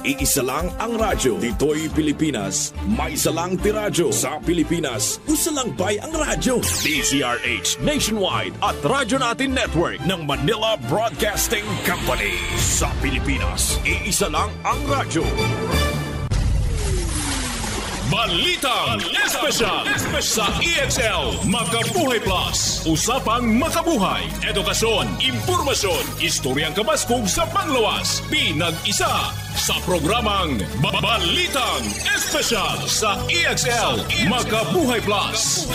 Iisa lang ang radyo. Dito'y Pilipinas. May isa lang tiradyo. Sa Pilipinas, usa lang bay ang radyo. DZRH Nationwide at Radyo Natin Network ng Manila Broadcasting Company. Sa Pilipinas, iisa lang ang radyo. Balitang Espesyal sa EXL Makabuhay Plus. Usapang makabuhay, edukasyon, impormasyon, istoryang kabaskog sa panglawas. Pinag-isa sa programang Balitang Espesyal sa EXL Makabuhay Plus.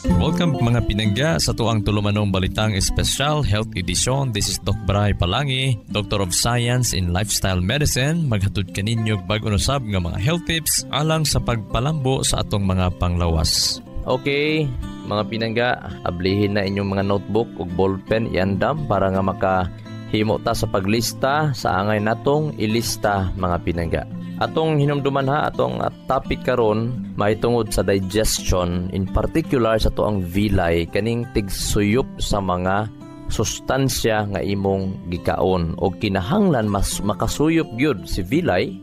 Welcome mga pinangga sa tuang tulumanong Balitang Espesyal Health Edition. This is Doc Bray Palangi, Doctor of Science in Lifestyle Medicine. Maghatod kaninyo bag-o usab nga mga health tips alang sa pagpalambo sa atong mga panglawas. Okay, mga pinangga, ablihin na inyong mga notebook ug ballpen iandam para nga makahimo ta sa paglista sa angay natong ilista mga pinangga. Atong hinumduman atong topic karon mahitungod sa digestion, in particular sa tuang vilay, kaning tigsuyop sa mga sustansya nga imong gikaon o kinahanglan mas makasuyop gyud si vilay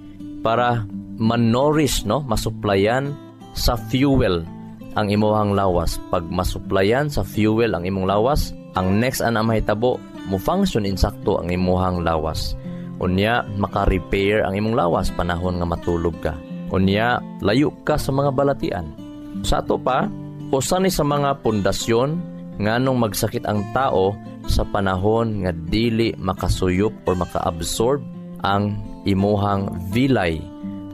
para man-nourish, masuplayan sa fuel ang imong lawas. Pag masuplayan sa fuel ang imong lawas, ang next ana mahitabo mo function insakto ang imong lawas. Unya, maka-repair ang imong lawas panahon nga matulog ka. Unya, layo ka sa mga balatian. Sa ato pa, usa ni sa mga pundasyon nganong magsakit ang tao sa panahon nga dili makasuyop or maka-absorb ang imuhang vilay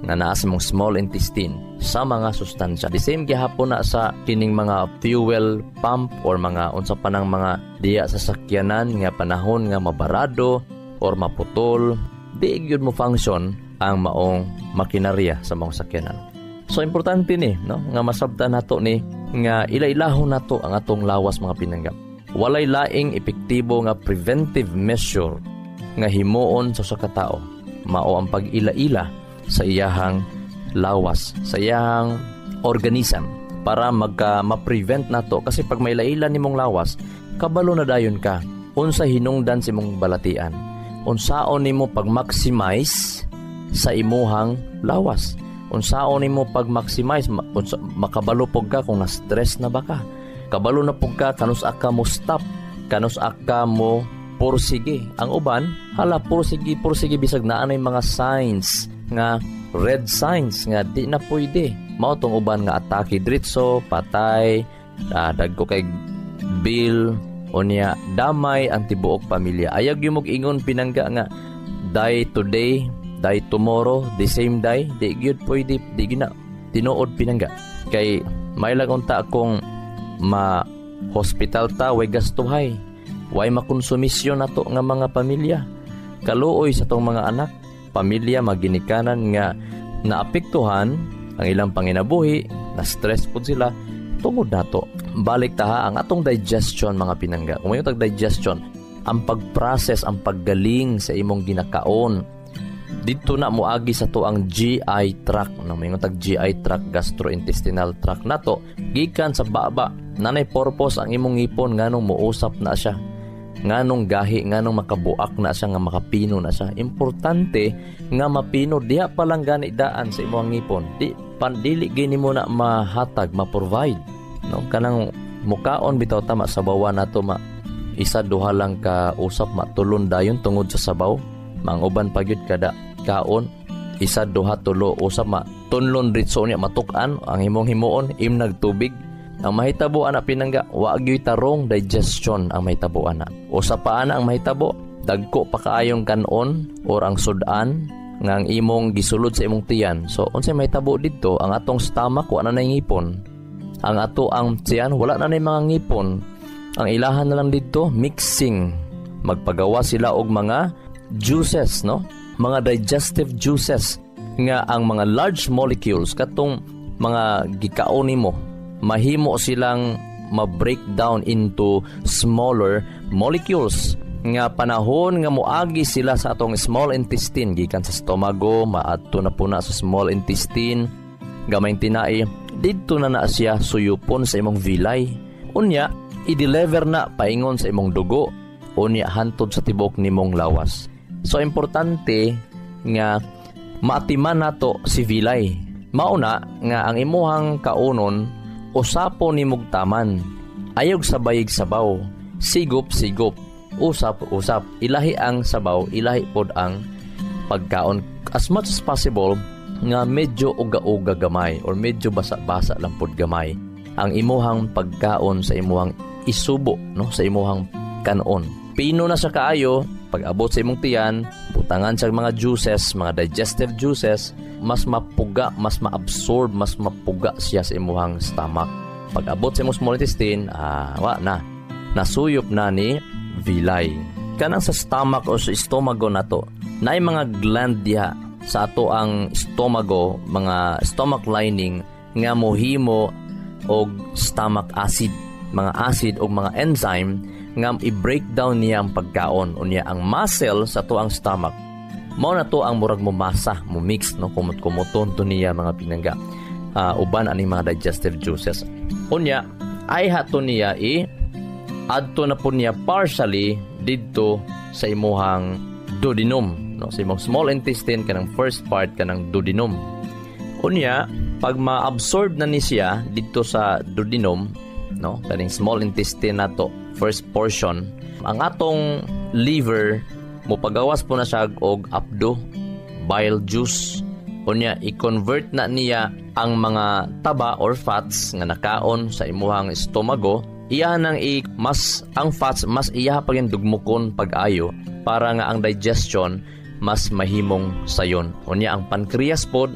nga naa sa mong small intestine sa mga sustansya. The same gihapon na sa kining mga fuel pump or mga unsa pa nang mga diya sa sakyanan nga panahon nga mabarado or maputol, di gyud mo function ang maong makinarya sa mga sakyanan. So importante ni, nga masabtan nato ni nga ilailahon nato ang atong lawas mga pinangga. Walay laing epektibo nga preventive measure nga himuon sa katao mao ang pag-ila-ila sa iyahang lawas, sa iyahang organism para ma-prevent nato. Kasi pag may laila nimong lawas, kabalo na dayon ka. Unsa hinungdan si mong balatian, unsaon nimo pag-maximize sa imuhang lawas, unsaon nimo pag-maximize makabalo pog ka kung na-stress na ba ka, kabalo na pog ka kanus aka mo stop, kanus aka mo pursige. Ang uban hala pursige bisag naa nay mga signs nga red signs nga di na pwede. Mao tong uban nga atake diretso, patay, dagko kay bill, unya damay ang tibuok pamilya. Ayag yung mag-ingon pinangga nga die today, die tomorrow, the same day. Di gyud pwede, di gina tinuod pinangga. Kay may lang unta akong ma-hospital ta, way gastuhay, way makonsumisyon nato nga mga pamilya. Kaluoy sa tong mga anak, pamilya maginikanan nga naapektuhan ang ilang panginabuhi, na-stress pud sila tungod nato. Balik ta ang atong digestion mga pinangga. Kung mayong digestion, ang pag-process, ang paggaling sa imong ginakaon. Dito na muagi sa to ang GI tract. Mayong GI tract, gastrointestinal tract nato. Gikan sa baba, nanay purpose ang imong ngipon nganong muusap na siya. Nganong gahi, nganong makabuak na siya, nga makapino na siya. Importante nga mapino, diha palang gani daan sa imong ngipon. Dili gini mo na mahatag, ma-provide. Kanang mukaon bitaw tama sabawan nato isa duha lang ka usap matulon dayon tungod sa sabaw. Manguban pagyud kada kaon isa duha tulo usap tunlon ritso niya matukan ang himong himuon imnag tubig. Ang mahitabo ana pinangga wa gyud tarong digestion ang mahitabo ana. Usa pa ana ang mahitabo dagko pa kaayong kanon or ang sudan nga ang imong gisulod sa imong tiyan. So unsay mahitabo didto, ang atong stomach wa na nay ngipon. Ang ato ang tiyan wala na nay mga ngipon. Ang ilahan na lang dito mixing. Magpagawa sila og mga juices, mga digestive juices nga ang mga large molecules katong mga gikaon nimo mahimo silang ma-break down into smaller molecules nga panahon nga moagi sila sa atong small intestine gikan sa stomago maadto na puna sa small intestine gamay tinai didto na siya suyupon sa imong vilay. Unya i-deliver na paingon sa imong dugo. Unya hantod sa tibok nimong lawas. So importante nga maatiman nato si vilay. Mauna nga ang imuhang kaunon usapo ni mugtaman. Ayog sabayig sabaw, sigop-sigop, usap-usap. Ilahi ang sabaw, ilahi pod ang pagkaon. As much as possible nga medyo uga-uga gamay or medyo basa-basa lang pod gamay ang imuhang pagkaon sa imuhang isubo, no, sa imuhang kanon. Pino na sa kaayo, pag abot sa imong tiyan, butangan sa mga juices, mga digestive juices, mas mapuga, mas ma-absorb, mas mapuga siya sa imuhang stomach. Pag abot sa imong small intestine, nasuyop na ni vilay. Kanang sa stomach o sa estomago nato, naay mga gland diha sa ato ang estomago, mga stomach lining nga mohimo og stomach acid, mga acid o mga enzyme nga i-breakdown niya ang pagkaon. Unya ang muscle sa to ang stomach, mao na to ang murag mo masa, mo mix, no, kumot-kumuton to niya mga pinangga. Uban ani mga digestive juices. Unya ay hato niya adto na po niya partially didto sa imuhang duodenum, no, sa imong small intestine kanang first part kanang duodenum. Unya pag ma-absorb na ni siya dito sa duodenum, no, kaning small intestine nato, first portion, ang atong liver mo pagawas po na siya og apdo, bile juice. Unya i-convert na niya ang mga taba or fats nga nakaon sa imuhang estomago. Iya nang ang fats mas iya pa yung dugmukon pag-ayo para nga ang digestion mas mahimong sayon. Unya ang pancreas pod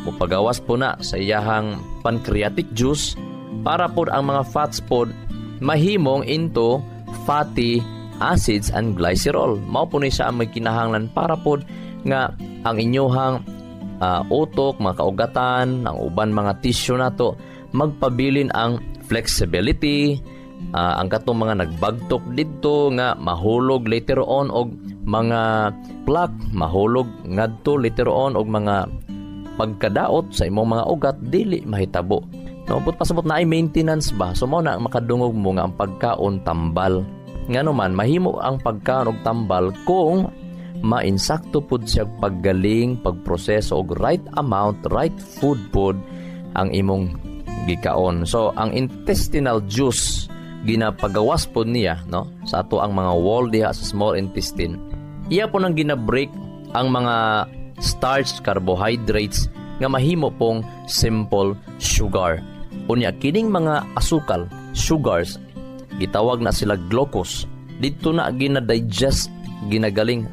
mo pagawas po na sa iyahang pancreatic juice para po ang mga fats pod mahimong into fatty acids and glycerol. Mao po ni siya ang may kinahanglan para po nga ang inyuhang utok, mga kaugatan, ang uban mga tissue nato magpabilin ang flexibility, ang katong mga nagbagtok dito nga mahulog later on og mga plaque, mahulog ngadto later on og mga pagkadaot sa imong mga ugat dili mahitabo. No, pud pasabot na ay maintenance ba. So mao na makadungog mo nga ang pagkaon tambal. Ngano man mahimo ang pagkaon og tambal kung mainsakto pud siya paggaling, pagproseso og right amount, right food pod ang imong gikaon. So ang intestinal juice ginapagawas pod niya, no, sa ato ang mga wall diha sa small intestine. Iya po nang ginabreak ang mga starch, carbohydrates nga mahimo pong simple sugar. Unya kining mga asukal, sugars, gitawag na sila glucose. Dito na gina-digest, ginagaling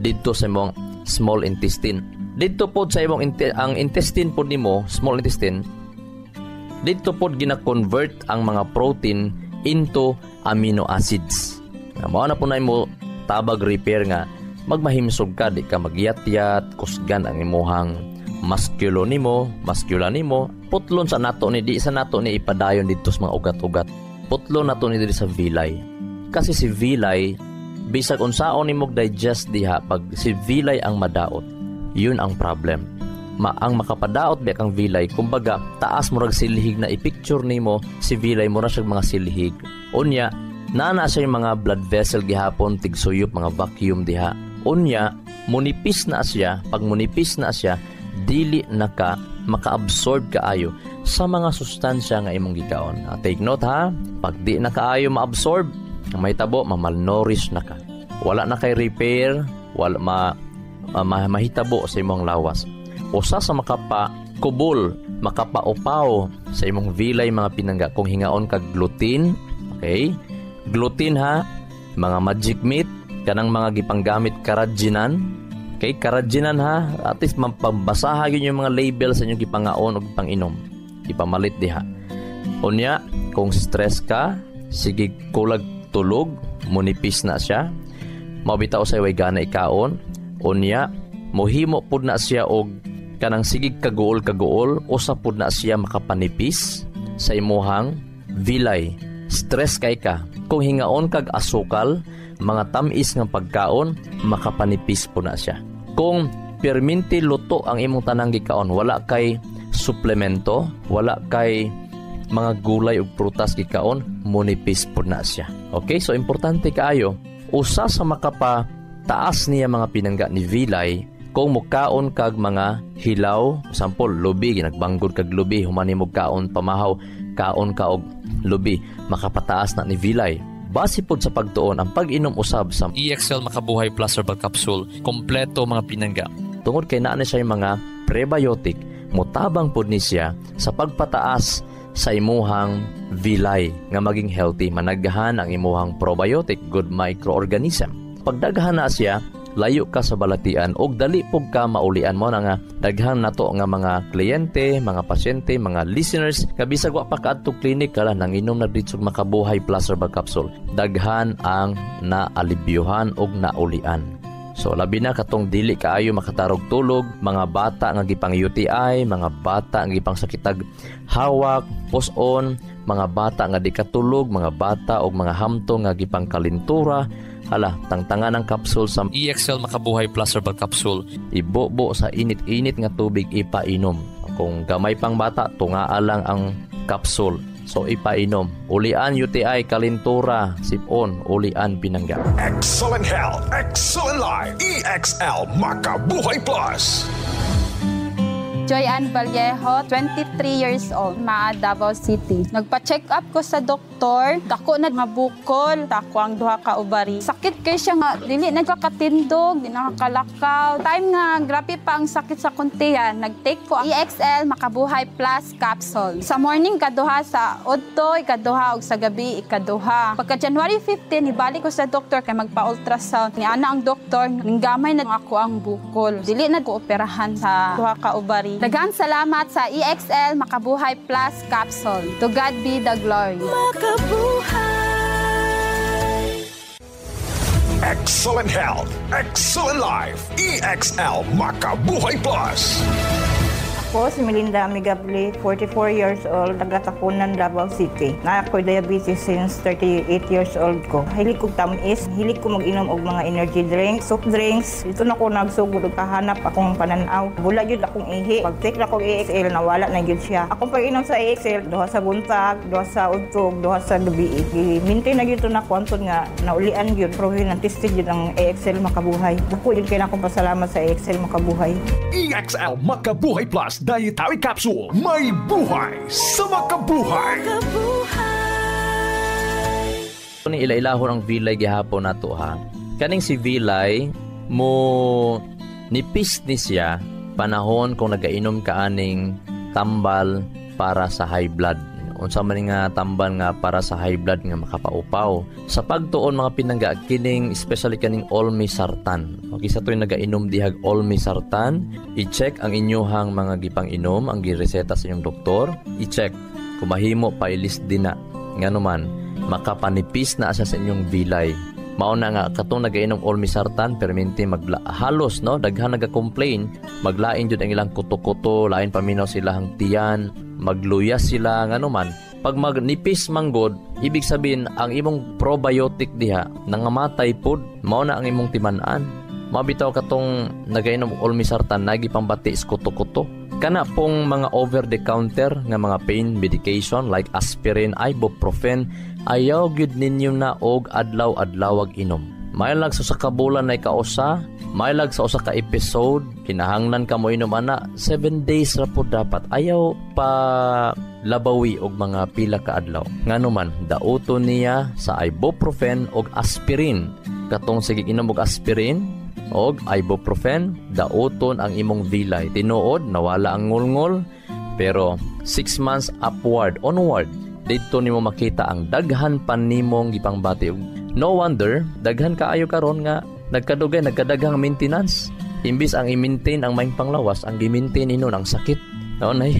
dito sa imong small intestine. Dito po sa imong ang intestine po nimo, small intestine, dito po gina-convert ang mga protein into amino acids. Mao na po na mo tabag repair nga magmahimsog ka, di ka magyat-yat, kusgan ang imuhang musculo nimo, putlon sa nato ni di sa nato ni ipadayon dito sa mga ugat-ugat. Putlon nato ni diri sa vilay. Kasi si vilay bisag unsaon nimo digest diha, pag si vilay ang madaot, yun ang problem. Ang makapadaot ba kang vilay, kumbaga taas mo rag silihig na i-picture nimo si vilay mo ra siya mga silihig. Unya nana siya yung mga blood vessel gihapon tigsuyop, mga vacuum diha. Unya munipis na siya, pag munipis na siya dili naka maka-absorb kaayo sa mga sustansya nga imong gikaon. Take note ha, pag di na kaayo ma-absorb, may tabo, mamalnourish na ka. Wala na kay repair, wala mahitabo sa imong lawas. Usa sa makapakubol, makapaupaw sa imong vilay mga pinangga kung hingaon kag gluten. Okay? Gluten ha, mga magic meat, kanang mga gipanggamit karajinan. Okay, karajinan ha, at least mapabasaha yun yung mga label sa inyong gipangaon o gipanginom. Ipamalit diha. Unya, kung stress ka, sige kulag tulog, munipis na siya. Mabitaw sa iway gana ikaon. Unya, mohimo pud na siya og kanang sigig kaguol, usa pud na siya makapanipis sa imuhang vilay. Stress kay ka. Kung hingaon kag asukal, mga tamis ng pagkaon, makapanipis po na siya. Kung perminti luto ang imong tanang gikaon, wala kay suplemento, wala kay mga gulay ug prutas gikaon, munipis po na siya. Okay, so importante kaayo, usa sa taas niya mga pinangga ni vilay kung mukaon kag mga hilaw, sampol lubi, ginagbanggod kag lubi, humani mo kaon pamahaw, kaon ka og lubi, makapataas na ni vilay. Base pod sa pagtuon ang pag-inom usab sa EXL Makabuhay Plus Herbal Capsule, kompleto mga pinangga. Tungod kay naa na siya yung mga prebiotic, mutabang pod ni siya sa pagpataas sa imuhang vilay nga maging healthy, managhan ang imuhang probiotic, good microorganism. Pagdaghan na siya, layo ka sa balatian og dali pug ka maulian mo na nga daghan nato nga mga kliyente, mga pasyente, mga listeners nga bisag wa pa kaadtong klinik kala nanginom na dito Makabuhay Plus Herbal Capsule, daghan ang naalibyuhan og naulian. So labi na katong dili kaayo makatarog tulog, mga bata nga gipang UTI, mga bata nga gipang sakitag hawak, puson, mga bata nga di katulog, mga bata og mga hamto nga gipang kalintura. Hala, tangtangan ang capsule sa EXL Makabuhay Plus Herbal Capsule. Ibobo sa init-init nga tubig ipainom. Kung gamay pang bata, tungaa lang ang capsule. So ipainom. Ulian UTI, kalintura, sipon, ulian pinangga. Excellent health, excellent life. EXL Makabuhay Plus. Joy Ann Vallejo, 23 years old, Maa, Davao City. Nagpa-check up ko sa doktor, dako na mabukol, dako ang duha ka ubari. Sakit kay siya nga, dili nagkakatindog, di nakakalakaw. Time nga, grabe pa ang sakit sa kuntihan, nag-take ko EXL Makabuhay Plus Capsule. Sa morning, kaduha, sa udto, ikaduha, ug sa gabi, ikaduha. Pagka January 15, ibalik ko sa doktor kay magpa-ultrasound. Ni ana ang doktor, ninggamay na ako ang bukol. Dili na ko operahan sa duha ka ubari. Daghang salamat sa EXL Makabuhay Plus Capsule. To God be the glory. Makabuhay! Excellent health, excellent life. EXL Makabuhay Plus. Ako si Melinda Amigable, 44 years old, taga-Tapunan, Davao City. Naako'y diabetes since 38 years old ko. Hilig ko tamis, hilig ko mag-inom og mga energy drinks, soft drinks. Dito na ko nagsugod og kahanap akong pananaw. Wala yun akong ihi. Pag-take na ko EXL, nawala na yun siya. Akong pag-inom sa EXL, duha sa buntag, duha sa udtog, duha sa gabi. I-maintain na yun ito na kwanton nga, naulian yun. Proven ang tested yun ang EXL Makabuhay. Dako yun kaya akong pasalamat sa EXL Makabuhay. EXL Makabuhay Plus Dietary Capsule. May buhay sa makabuhay. Ni ilailahon ang vilay gihapon nato ha. Kaning si vilay mo nipis ni siya panahon kung nagainom ka aning tambal para sa high blood. Unsa man nga tambal nga para sa high blood nga makapaupaw. Sa pagtuon mga pinangga kining especially kaning olmesartan. Okay, sa tuwing nagainom dihag olmesartan, i-check ang inyohang mga gipang inom, ang gireseta sa inyong doktor, i-check kung mahimo pa i-list din na. Ngano man makapanipis na asa sa inyong vilay. Mao na nga katong nagainom olmesartan perminti halos no daghan naga-complain, maglain jud ang ilang kuto-kuto, lain paminaw sila hang tiyan, magluyas sila ngano man. Pag magnipis manggod, ibig sabihin ang imong probiotic diha nangamatay pod, mao na ang imong timan-an. Mabitaw katong nagainom olmesartan nagipambati is kuto-kuto. Kana pong mga over-the-counter nga mga pain medication like aspirin, ibuprofen, ayaw gyud ninyo na og adlaw-adlawag inom. May lag sa kabulan na ikausa, may lag sa usa ka episode, kinahanglan ka mo inom ana, 7 days ra po dapat. Ayaw pa labawi og mga pila ka adlaw. Ngano man, dauton niya sa ibuprofen og aspirin. Katong sige inom og aspirin, og ibuprofen, dauton ang imong vilay. Tinuod, nawala ang ngulngol, pero 6 months onward, dito nimo makita ang daghan pa nimong gipangbati. No wonder, daghan kaayo karon nga nagkadaghang maintenance. Imbis ang i-maintain ang maing panglawas, ang gi-maintain inon ang sakit. No, nay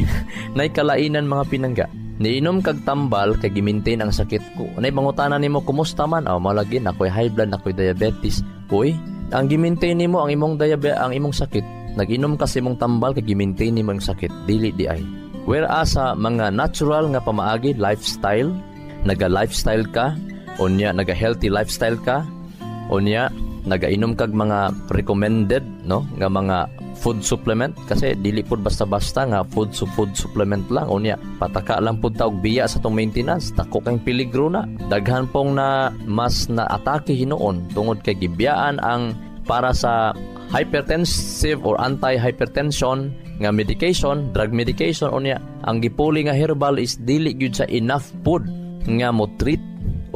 kalainan mga pinangga. Niinom kag tambal kay gi-maintain ang sakit ko. Nay mangutana nimo kumusta man? Malagi na ako'y high blood, ako'y diabetes. Uy, ang gi-maintain nimo ang imong ang imong sakit. Nag-inom kasi mong tambal kay gi-maintain nimo ang sakit, dili di ay. Whereas sa mga natural nga pamaagi, lifestyle, naga-lifestyle ka, unya naga-healthy lifestyle ka, unya nagainom kag mga recommended no nga mga food supplement, kasi dili pud basta-basta nga food supplement lang, unya pataka lang pud ta og biya sa tong maintenance, dako kang peligro na. Daghan pong na mas na atake hinuon tungod kay gibiyaan ang para sa hypertensive or anti-hypertension nga medication, drug medication unya, ang gipuli nga herbal is dili gyud sa enough food nga mo treat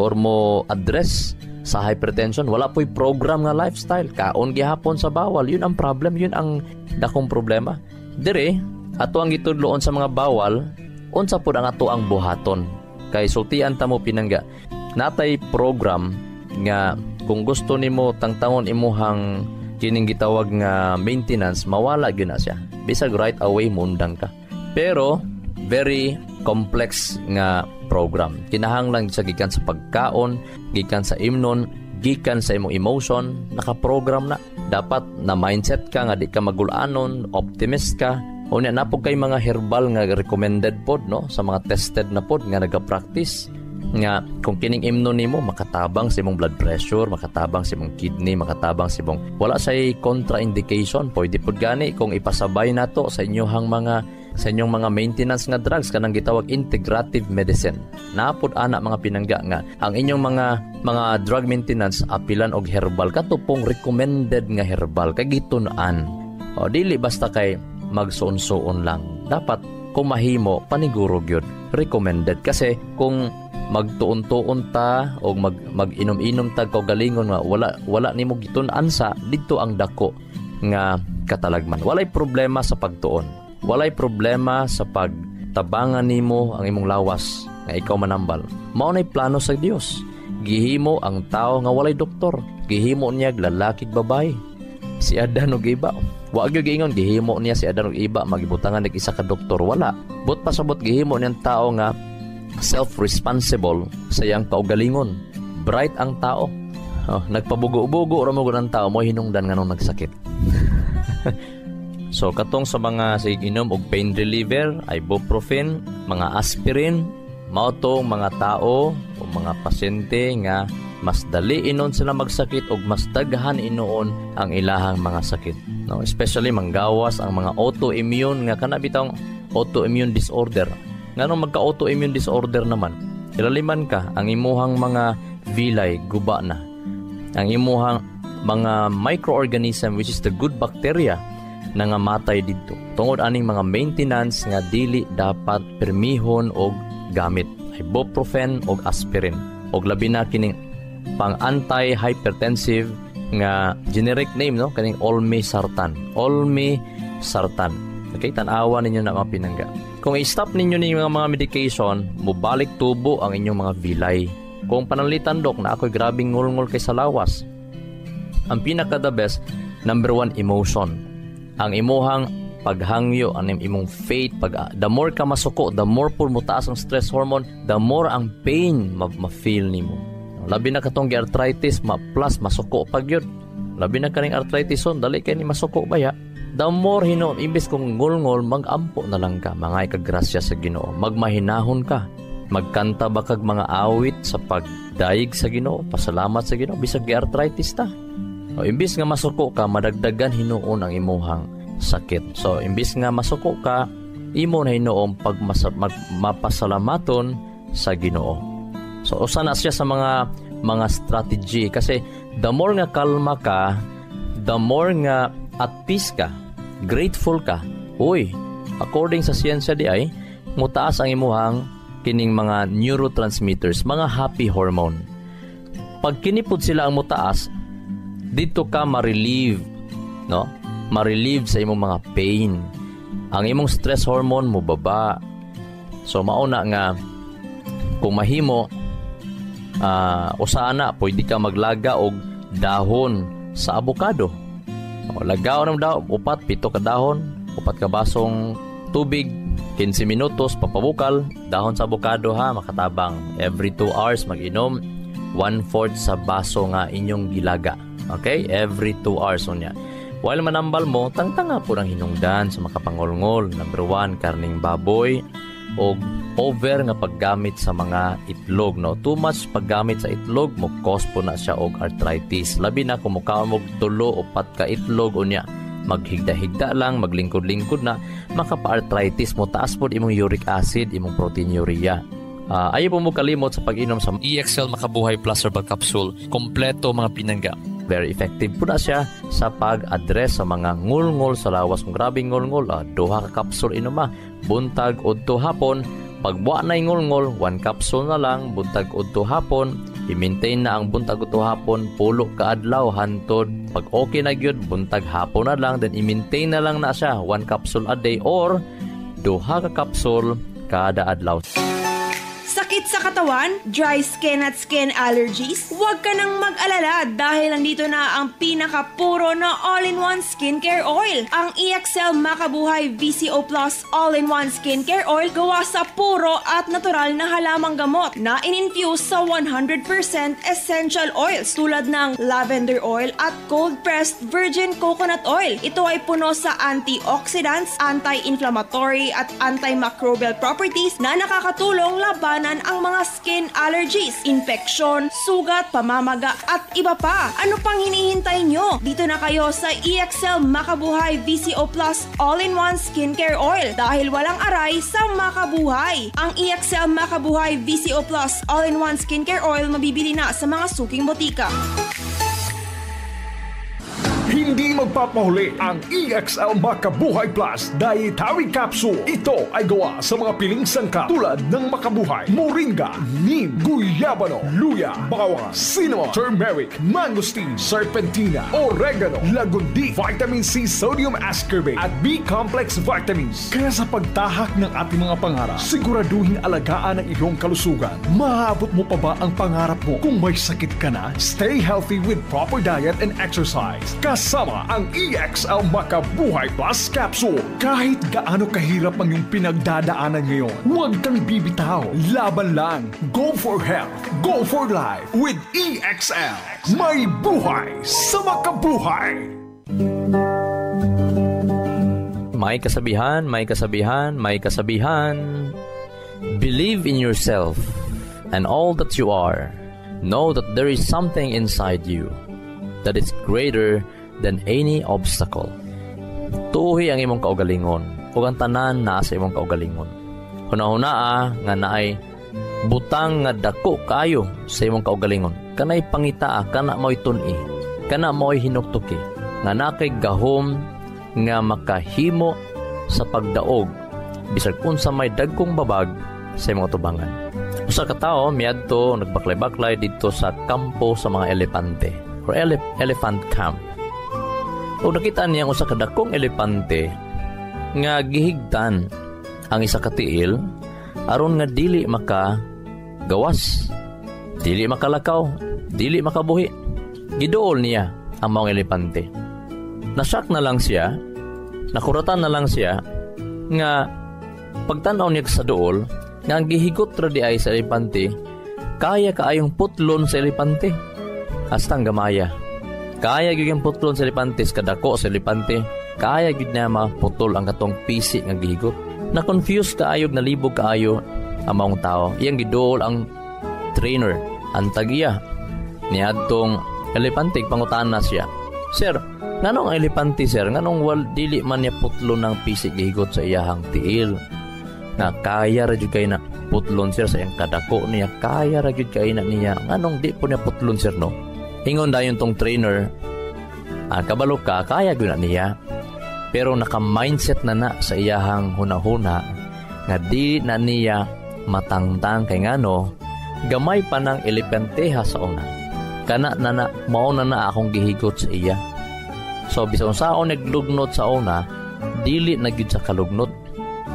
or mo address sa hypertension. Wala po'y program nga lifestyle, kaon gihapon sa bawal. Yun ang problem, yun ang dakong problema. Dire ato ang gitudloon sa mga bawal, unsa pud ang ato ang buhaton. Kay sultian ta mo pinangga, natay program nga kung gusto nimo tangtangon imuhang kining gitawag nga maintenance, mawala gyud na siya. Bisag right away mundang ka. Pero very complex nga program. Kinahanglan sa gikan sa pagkaon, gikan sa imnon, gikan sa imong emotion, naka-program na. Dapat na mindset ka nga di ka magulanon, optimist ka. Unya na po kay mga herbal nga recommended pod no sa mga tested na pod nga naga-practice nga kung kining imnon nimo makatabang sa imong blood pressure, makatabang sa imong kidney, makatabang sa imong wala say contraindication. Pwede pod gani kung ipasabay nato sa inyong mga maintenance nga drugs kanang gitawag integrative medicine. Napod ana mga pinangga nga ang inyong mga drug maintenance apilan og herbal katupong recommended nga herbal kay gitun-an. O dili basta kay magsuon-suon lang. Dapat kung mahimo paniguro gyud recommended kasi kung magtuon-tuon ta o mag-inom-inom ta kaugalingon nga wala nimo gitun-an sa didto ang dako nga katalagman. Walay problema sa pagtuon. Walay problema sa pagtabangan nimo ang imong lawas nga ikaw manambal. Mao nay plano sa Dios. Gihimo ang tao nga walay doktor. Gihimo niya lalaki babae. Si Adan ug Eva, wa gyud giingon gihimo niya si Adan ug Eva magibutangan og isa ka doktor. Wala. But pasabot gihimo niyang tao nga self-responsible sa iyang kaugalingon. Bright ang tao. Nagpabugo-bugo ra mo ang tao mo hinungdan nganong nagsakit. So katong sa mga inom og pain reliever, ibuprofen, mga aspirin, mao tong mga tao o mga pasyente nga mas dali inon sila magsakit og mas daghan inoon ang ilahang mga sakit. No, especially manggawas ang mga autoimmune nga kana bitong autoimmune disorder. Nganong magka-autoimmune disorder naman, ilaliman ka, ang imuhang mga villi, guba na. Ang imuhang mga microorganism, which is the good bacteria, na nga matay dito. Tungod aning mga maintenance nga dili dapat permihon og gamit. Ibuprofen og aspirin. Og labi na kining pang anti-hypertensive nga generic name, no? Kaning olmesartan. Olmesartan. Okay, tanawa ninyo na mga pinangga. Kung i-stop ninyo ni mga medication, mubalik tubo ang inyong mga vilay. Kung panalitan dok na ako'y grabing ngul-ngul kay sa lawas, ang pinaka-the best, number 1, emotion. Ang imuhang paghangyo, ang imong faith, the more ka masuko, the more po mutaas ang stress hormone, the more ang pain ma-feel nimo. Labi na katong arthritis, plus masuko pag yun. Labi na kaning arthritis on, dali kayo ni masuko ba ya? The more hinon, imbes kong ngul-ngul, mag-ampo na lang ka, mga ikagrasya sa Ginoo. Magmahinahon ka. Magkanta ba kag mga awit sa pagdaig sa Ginoo, pasalamat sa Ginoo, bisag arthritis ta. O imbes nga masuko ka, madagdagan hinuon ang imuhang sakit. So imbes nga masuko ka, imo na hinuon mapasalamaton sa Ginoo. So usa na siya sa mga strategy kasi the more nga kalma ka, the more nga at peace ka, grateful ka. Uy, according sa siyensya di ay mutaas ang imuhang kining mga neurotransmitters, mga happy hormone. Pag kinipod sila ang mutaas, dito ka ma-relieve, no? Ma-relieve sa imong mga pain. Ang imong stress hormone mo baba. So mauna nga kung mahimo usana pwede ka maglaga og dahon sa avocado. O, lagaw ng dahon, 7 ka dahon, 4 ka basong tubig, 15 minutos, papabukal, dahon sa avocado ha, makatabang. Every 2 hours, mag-inom, 1/4 sa baso nga inyong gilaga. Okay? Every 2 hours unya. While manambal mo, tangtanga po ng hinungdan sa makapangolngol. Number 1, karning baboy, o over nga paggamit sa mga itlog, no? Too much paggamit sa itlog mo cause po na siya og arthritis. Labi na kung mukaon mo 3 o 4 ka itlog unya, maghigda-higda lang, maglingkod-lingkod na, makapa-arthritis mo. Taas po imong uric acid, imong proteinuria. Ayaw po mo kalimot sa pag-inom sa EXL Makabuhay Plus Herbal Capsule. Kompleto mga pinangga. Very effective po na siya sa pag-address sa mga ngulngol sa lawas. Kung grabing ngulngol, 2 ka kapsul inuma, buntag udto hapon. Pagbuwa na yung ngulngol, 1 capsule na lang, buntag udto hapon. I-maintain na ang buntag udto hapon, 10 ka adlaw hantod. Pag okay na gyud, buntag hapon na lang, then i-maintain na lang na siya 1 capsule a day or 2 ka capsule kada adlaw. Sakit sa katawan, dry skin at skin allergies? Huwag ka nang mag-alala dahil nandito na ang pinakapuro na all-in-one skincare oil. Ang EXL Makabuhay VCO Plus All-in-One Skincare Oil gawa sa puro at natural na halamang gamot na in-infuse sa 100% essential oils tulad ng lavender oil at cold-pressed virgin coconut oil. Ito ay puno sa antioxidants, anti-inflammatory at antimicrobial properties na nakakatulong labanan ang mga skin allergies, infeksyon, sugat, pamamaga at iba pa. Ano pang hinihintay nyo? Dito na kayo sa EXL Makabuhay VCO Plus All-in-One Skincare Oil dahil walang aray sa makabuhay. Ang EXL Makabuhay VCO Plus All-in-One Skincare Oil mabibili na sa mga suking botika. Hindi magpapahuli ang EXL Makabuhay Plus Dietary Capsule. Ito ay gawa sa mga piling sangkap tulad ng makabuhay, moringa, neem, guyabano, luya, bawang, cinnamon, turmeric, mangosteen, serpentina, oregano, lagundi, vitamin C, sodium ascorbate at B-complex vitamins. Kaya sa pagtahak ng ating mga pangarap, siguraduhin alagaan ang iyong kalusugan. Maabot mo pa ba ang pangarap mo? Kung may sakit ka na, stay healthy with proper diet and exercise. Kasama ang EXL Makabuhay Plus Capsule. Kahit gaano kahirap ang iyong pinagdadaanan ngayon, huwag kang bibitaw. Laban lang. Go for health. Go for life. With EXL. May buhay sa makabuhay. May kasabihan, may kasabihan, may kasabihan. Believe in yourself and all that you are. Know that there is something inside you that is greater than any obstacle. Tuhi ang imong kaugalingon, ug ang tanan naa sa imong kaugalingon. Hunahuna nga naay butang nga dako kaayo sa imong kaugalingon. Kanay pangitaa, kana mo'y tun-i, kana mo'y hinuktuki, nga nakay gahom nga makahimo sa pagdaog bisag unsa may dagkong babag sa imong tubangan. Usa ka tawo miadto nagbaklay-baklay dito sa kampo sa mga elepante or elephant camp. O nakita niya usa ka dakong elepante nga gihigtan ang isa ka tiil aron nga dili maka gawas, dili makalakaw, dili makabuhi. Giduol niya ang mga elepante. Nasyak na lang siya, nakuratan na lang siya nga pagtanaw niya sa duol nga ang gihigot ra di ay sa elepante kaya kaayong putlon sa elepante hastang gamaya. Kaya gyud ang putlon sa elepante, kadako sa elepante, kaya gyud na maputol ang katong pisi nga gihigot. Na-confuse kaayo, nalibog kaayo ang mga tao. Iyang giduol ang trainer, ang tagiya niadtong elepante, pangutaan na siya. Sir, nganong ang elepante sir, nganong dili man niya putlon ng pisi gihigot sa iyahang tiil? Na kaya ra gyud kay na putlon sir sa iyang kadako niya, kaya ra gyud kay na niya. Nganong di po niya putlon sir no? Ingon dayon tong trainer, kabalo ka, kaya gyud na niya. Pero naka-mindset na sa iyahang hunahuna nga di na niya matangtang kay ngano gamay pa ng elepanteha sa una. Kana na mauna na akong gihigot sa iya. So bisan saon naglugnot sa una, dili na gyud sa kalugnot.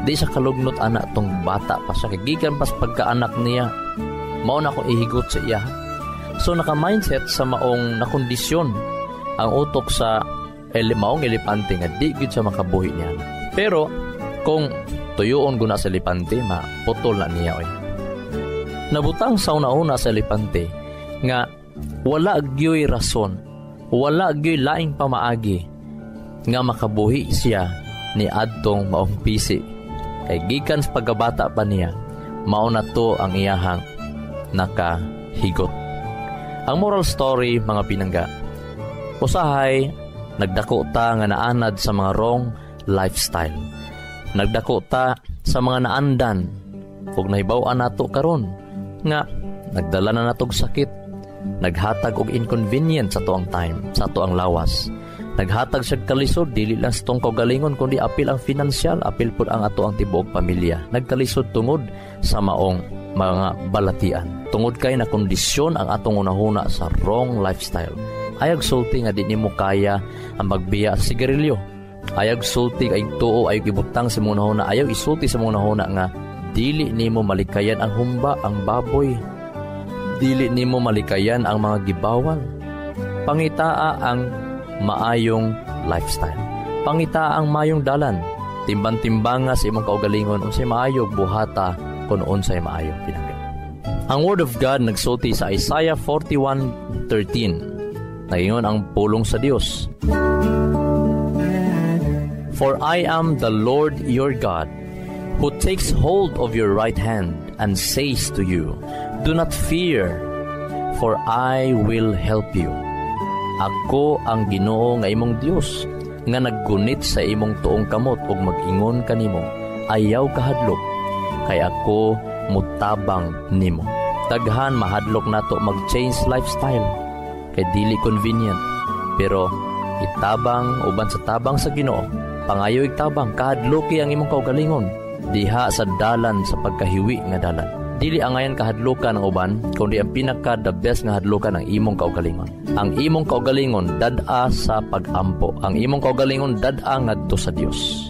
Di sa kalugnot anak tong bata pa sa gikan pas pagkaanak niya. Mauna akong ihigot sa iya. So naka-mindset sa maong nakondisyon ang utok sa maong elepante nga di gud sa makabuhi niya. Pero kung tuyoon guna sa elepante, maputol na niya. Nabutang sa una-una sa elepante nga wala gyoy rason, wala gyoy laing pamaagi nga makabuhi siya ni adtong maong pisi. Kay gikan sa pagkabata pa niya, mauna to ang iyahang nakahigot. Ang moral story, mga pinangga, usahay, nagdako ta nga naanad sa mga wrong lifestyle. Nagdako ta sa mga naandan, ug nahibaw-an nato karon nga nagdala na natog sakit, Naghatag og inconvenient sa tuang time, sa tuang lawas. Naghatag siya kalisod, dili lang sa tong kaugalingon, kundi apil ang financial, apil po ang ato ang tibuok pamilya. Nagkalisod tungod sa maong mga balatian. Tungod kay na kondisyon ang atong unahuna sa wrong lifestyle. Ayag sulti nga di nimo kaya ang magbiya sa sigarilyo. Ayag sulti ay tuo, ayag ibutang sa muna huna. Ayaw isulti sa muna huna nga dili nimo malikayan ang humba, ang baboy. Dili nimo malikayan ang mga gibawal. Pangitaa ang maayong lifestyle. Pangitaa ang maayong dalan. Timban-timbanga sa imong kaugalingon unsay maayo, buhata kung unsay maayo. Pinangga. Ang Word of God nagsulti sa Isaiah 41:13. Nagingon ang pulong sa Dios. For I am the Lord your God, who takes hold of your right hand and says to you, do not fear, for I will help you. Ako ang Ginoo nga imong Dios, nga naggunit sa imong tuong kamot ug mag-ingon kanimo, ayaw kahadlok, kay ako mutabang nimo. Daghan mahadlok nato mag-change lifestyle, kay dili convenient, pero itabang uban sa tabang sa Ginoo. Pangayo igtabang, kahadloki ang imong kaugalingon, diha sa dalan sa pagkahiwi nga dalan. Dili angayan kahadlokan ng uban, kundi ang pinaka the best nga hadlokan ang imong kaugalingon. Ang imong kaugalingon dad-a sa pag-ampo. Ang imong kaugalingon dad-a ngadto sa Dios.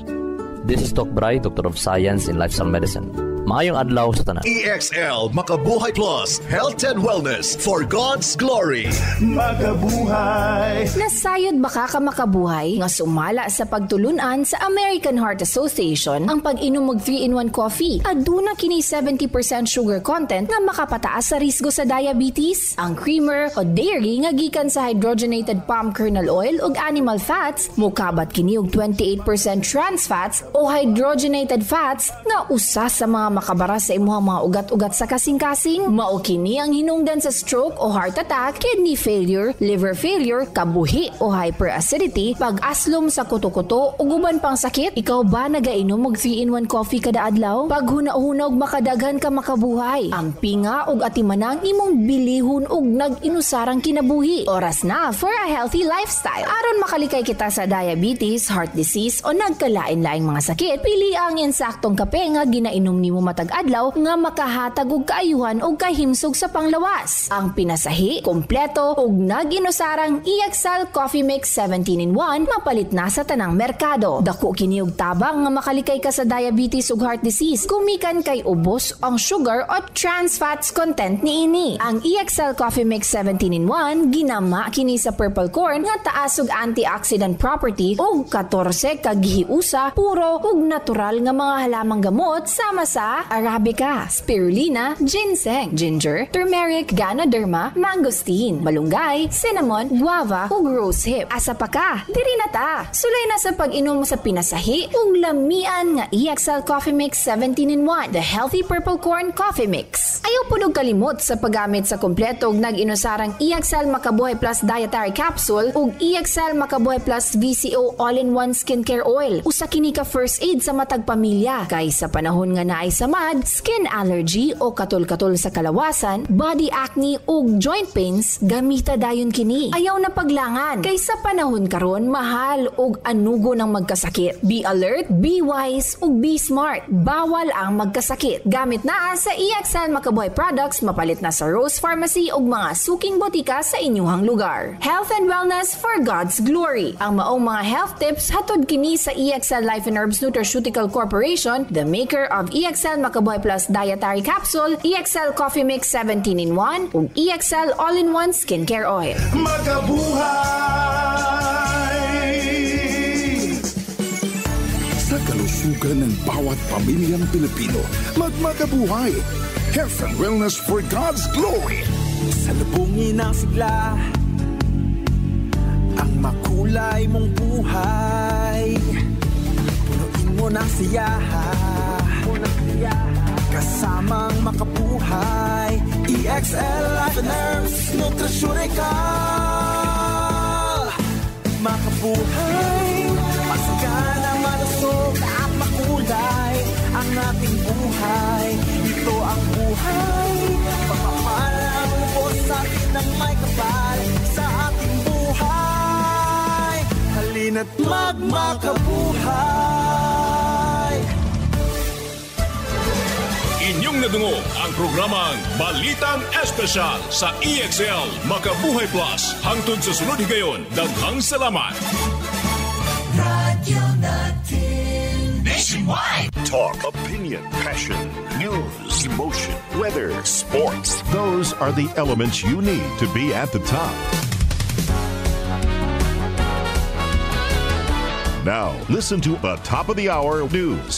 This is Doc Bry, Doctor of Science in Lifestyle Medicine. Maayong adlaw sa tanan. EXL Makabuhay Plus, Health and Wellness for God's Glory. Makabuhay. Nasayod baka ka makabuhay nga sumala sa pagtulunan sa American Heart Association ang pag-inom og 3-in-1 coffee. Aduna kini 70% sugar content nga makapataas sa risgo sa diabetes. Ang creamer o dairy nga gikan sa hydrogenated palm kernel oil ug animal fats, mukabat kini og 28% trans fats o hydrogenated fats nga usa sa mga makabara sa imuhang mga ugat-ugat sa kasing-kasing. Mao kini ang hinungdan sa stroke o heart attack, kidney failure, liver failure, kabuhi o hyperacidity, pag-aslom sa kuto-kuto ug uban pang sakit. Ikaw ba nagainom og 3-in-1 coffee kada adlaw? Pag huna-huna og makadaghan ka makabuhay. Ampinga og atimanang imong bilihon og nag-inusarang kinabuhi. Oras na for a healthy lifestyle. Aron makalikay kita sa diabetes, heart disease o nagkalain-laing mga sakit, pili ang insaktong kape nga ginainom nimo matag adlaw nga makahatag og kaayuhan og kahimsog sa panglawas. Ang pinasahi, kompleto ug nag-inusarang EXL Coffee Mix 17-in-1 mapalit na sa tanang merkado. Dako kini og tabang nga makalikay ka sa diabetes ug heart disease kumikan kay ubos ang sugar o trans fats content niini. Ang EXL Coffee Mix 17-in-1 ginama kini sa purple corn nga taas og antioxidant property ug 14 ka gihiusa puro ug natural nga mga halamang gamot sama sa Arabica, spirulina, ginseng, ginger, turmeric, ganoderma, mangosteen, malunggay, cinnamon, guava ug rosehip. Asa pa ka? Diri na ta. Sulay na sa pag-inom sa pinasahi ug lamian nga EXL Coffee Mix 17-in-1, the healthy purple corn coffee mix. Ayaw pud og kalimot sa paggamit sa kompleto ug nag-inusarang EXL Makabuhay Plus Dietary Capsule ug EXL Makabuhay Plus VCO All-in-One Skincare Oil. Usa kini ka first aid sa matag pamilya kay sa panahon nga naay samad, skin allergy o katol-katol sa kalawasan, body acne ug joint pains, gamita dayon kini. Ayaw na paglangan kay sa panahon karon mahal ug anugo ng magkasakit. Be alert, be wise ug be smart. Bawal ang magkasakit. Gamit na sa EXL Makabuhay products mapalit na sa Rose Pharmacy ug mga suking botika sa inyuhang lugar. Health and wellness for God's glory. Ang maong mga health tips hatod kini sa EXL Life and Herbs Nutraceutical Corporation, the maker of EXL Makabuhay Plus Dietary Capsule, EXL Coffee Mix 17-in-1 ug EXL All-in-One Skincare Oil. Makabuhay! Sa kalusugan ng bawat pamilyang Pilipino, magmakabuhay. Health and wellness for God's glory. Salubungin ang sigla, ang makulay mong buhay. Punuin mo ng siyahan, kasamang makabuhay. EXL Life and Herbs Nutraceutical. Makabuhay, masagana, malusog at makulay ang ating buhay. Ito ang buhay, pagpapalang lubos sa atin ng may at magmakabuhay. Inyong nadungog ang programang Balitang Espesyal sa EXL Makabuhay Plus. Hangtod sa sunod higayon, daghang salamat. Radyo natin Nationwide. Talk, opinion, passion, news, emotion, weather, sports. Those are the elements you need to be at the top. Now, listen to the top of the hour news.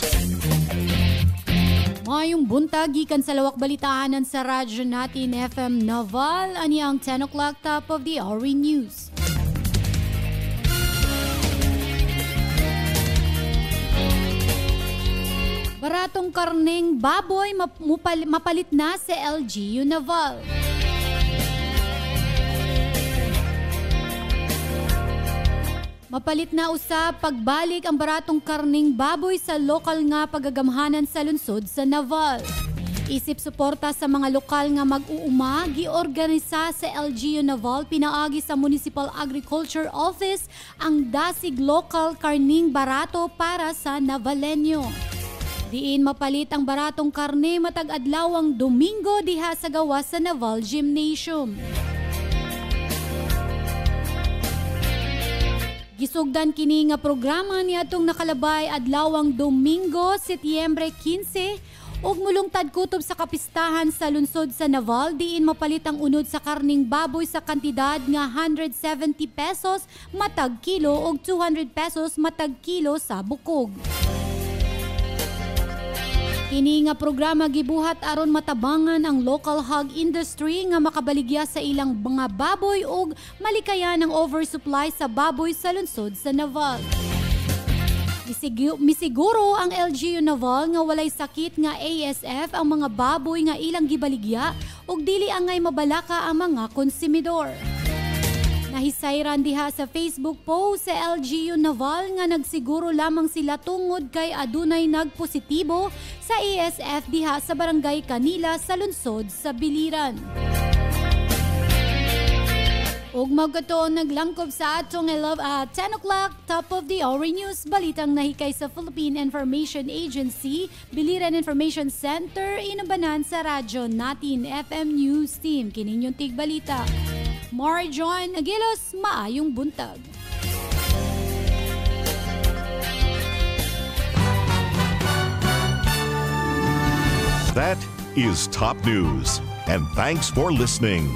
Mayong buntag, gikan sa lawak balitahanan sa radyo natin FM Naval, ani ang 10 o'clock top of the hour news. Baratong karneng baboy mapalit na sa LGU Naval. Mapalit na usab pagbalik ang baratong karneng baboy sa lokal nga pagagamhanan sa lungsod sa Naval. Isip suporta sa mga lokal nga mag-uuma, giorganisa sa LGU Naval pinaagi sa Municipal Agriculture Office ang dasig local karning barato para sa Navalenyo. Diin mapalit ang baratong karne matag-adlawang Domingo diha sa gawas sa Naval Gymnasium. Gisugdan kini nga programa niadtong nakalabay adlawang Domingo, Setyembre 15 ug mulungtad kutob sa kapistahan sa lungsod sa Naval diin mapalit ang unod sa karning baboy sa kantidad nga 170 pesos matag kilo ug 200 pesos matag kilo sa bukog. Kini nga programa gibuhat aron matabangan ang local hog industry nga makabaligya sa ilang mga baboy ug malikayan ang oversupply sa baboy sa lungsod sa Naval. Misiguro ang LGU Naval nga walay sakit nga ASF ang mga baboy nga ilang gibaligya ug dili angay mabalaka ang mga konsumidor. Nahisayran diha sa Facebook post sa LGU Naval nga nagsiguro lamang sila tungod kay adunay nagpositibo sa ASF diha sa barangay Kanila sa lungsod sa Biliran. Ug magkatoon naglangkob sa atong 10 o'clock top of the hour news balitang nahikay sa Philippine Information Agency, Biliran Information Center, inubanan sa radyo natin FM News Team. Kininyong tigbalita. Marjon Aguilos, maayong buntag. That is top news. And thanks for listening.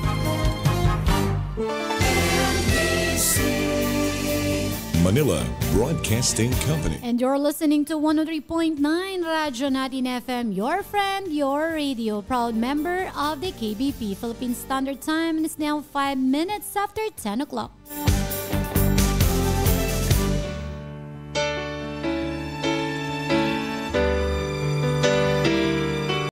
Manila Broadcasting Company. And you're listening to 103.9 Radyo Natin FM, your friend, your radio. Proud member of the KBP. Philippine Standard Time, and it's now 5 minutes after 10 o'clock.